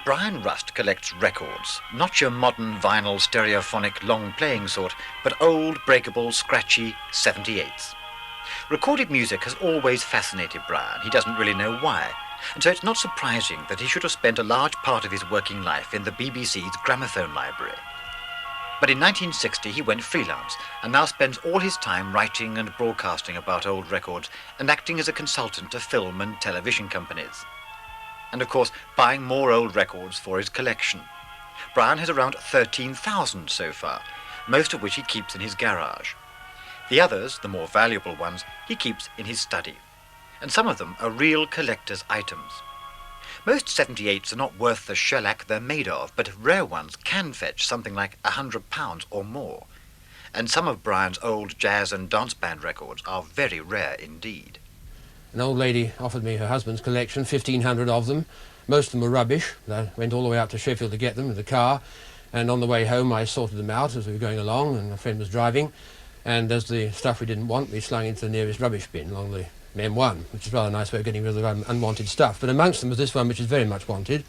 Brian Rust collects records, not your modern vinyl stereophonic long-playing sort, but old, breakable, scratchy 78s. Recorded music has always fascinated Brian. He doesn't really know why. And so it's not surprising that he should have spent a large part of his working life in the BBC's gramophone library. But in 1960 he went freelance and now spends all his time writing and broadcasting about old records and acting as a consultant to film and television companies. And of course buying more old records for his collection. Brian has around 13,000 so far, most of which he keeps in his garage. The others, the more valuable ones, he keeps in his study. And some of them are real collector's items. Most 78s are not worth the shellac they're made of, but rare ones can fetch something like £100 or more. And some of Brian's old jazz and dance band records are very rare indeed. An old lady offered me her husband's collection, 1,500 of them. Most of them were rubbish. I went all the way out to Sheffield to get them with the car, and on the way home I sorted them out as we were going along, and my friend was driving, and as the stuff we didn't want we slung into the nearest rubbish bin along the M1, which is rather a nice way of getting rid of the unwanted stuff. But amongst them was this one, which is very much wanted.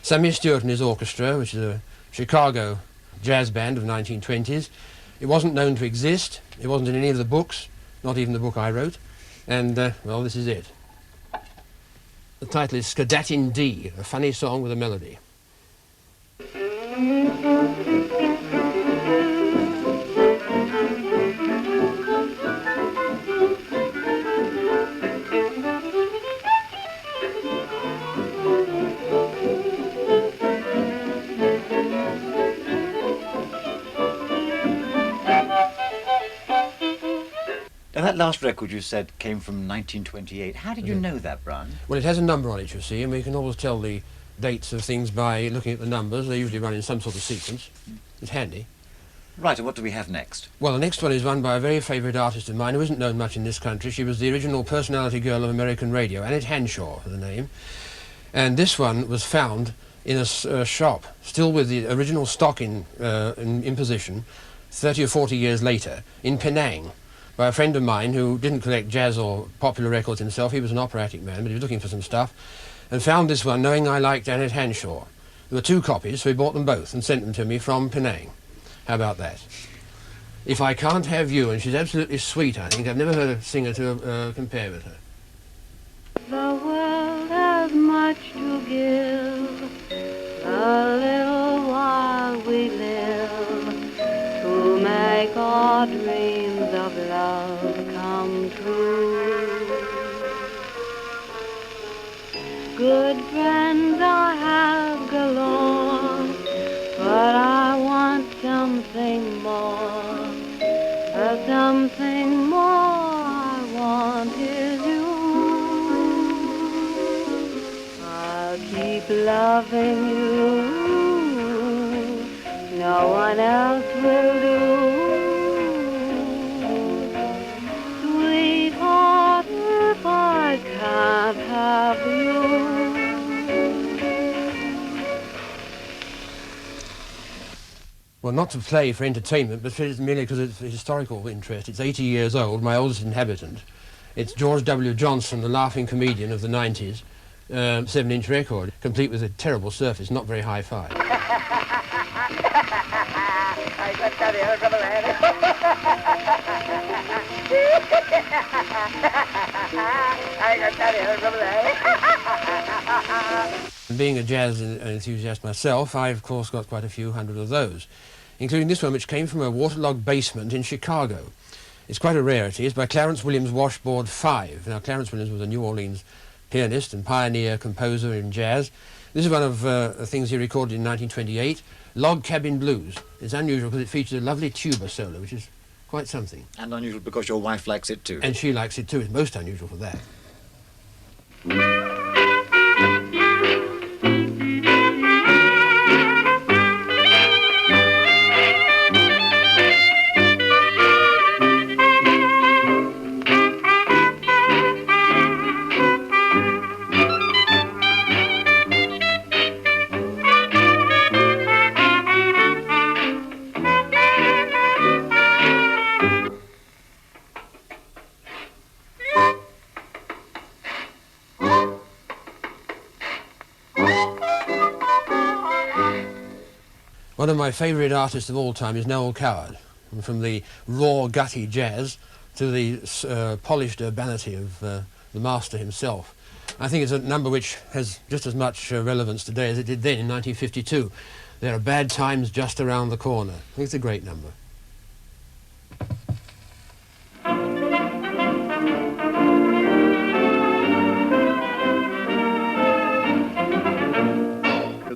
Sammy Stewart and his Orchestra, which is a Chicago jazz band of 1920s. It wasn't known to exist. It wasn't in any of the books, not even the book I wrote. And, well, this is it. The title is Skadatin D, a funny song with a melody. Now that last record you said came from 1928. How did you know that, Brian? Well, it has a number on it, you see, and we can always tell the dates of things by looking at the numbers. They usually run in some sort of sequence. It's handy. Right, and what do we have next? Well, the next one is one by a very favourite artist of mine who isn't known much in this country. She was the original personality girl of American radio, Annette Hanshaw, her name. And this one was found in a shop, still with the original stock in position, 30 or 40 years later, in Penang, by a friend of mine who didn't collect jazz or popular records himself. He was an operatic man, but he was looking for some stuff, and found this one, knowing I liked Annette Hanshaw. There were 2 copies, so he bought them both and sent them to me from Penang. How about that? If I Can't Have You, and she's absolutely sweet, I think. I've never heard a singer to compare with her. The world has much to give, a little while we live, to make our dreams of love come true. Good friends I have galore, but I want something more. Something more I want is you. I'll keep loving you, no one else will do. Sweetheart, if I can't have you. Well, not to play for entertainment, but merely because it's historical interest. It's 80 years old, my oldest inhabitant. It's George W. Johnson, the laughing comedian of the 90s, 7-inch record, complete with a terrible surface, not very hi-fi. And being a jazz enthusiast myself, I've of course got quite a few hundred of those, including this one which came from a waterlogged basement in Chicago. It's quite a rarity. It's by Clarence Williams Washboard 5. Now, Clarence Williams was a New Orleans pianist and pioneer composer in jazz. This is one of the things he recorded in 1928, Log Cabin Blues. It's unusual because it features a lovely tuba solo, which is quite something. And unusual because your wife likes it too. And she likes it too. It's most unusual for that. One of my favourite artists of all time is Noel Coward. And from the raw, gutty jazz to the polished urbanity of the master himself. I think it's a number which has just as much relevance today as it did then in 1952. There are bad times just around the corner. I think it's a great number.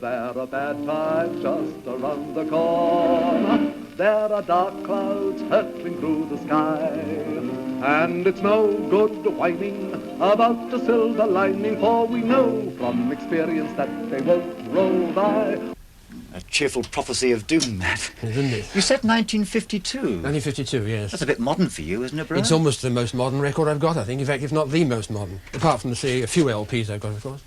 There are bad times just around the corner. There are dark clouds hurtling through the sky. And it's no good whining about the silver lining, for we know from experience that they won't roll by. A cheerful prophecy of doom, that. Isn't it? You said 1952. 1952, yes. That's a bit modern for you, isn't it, Brian? It's almost the most modern record I've got, I think. In fact, if not the most modern. Apart from, say, a few LPs I've got, of course.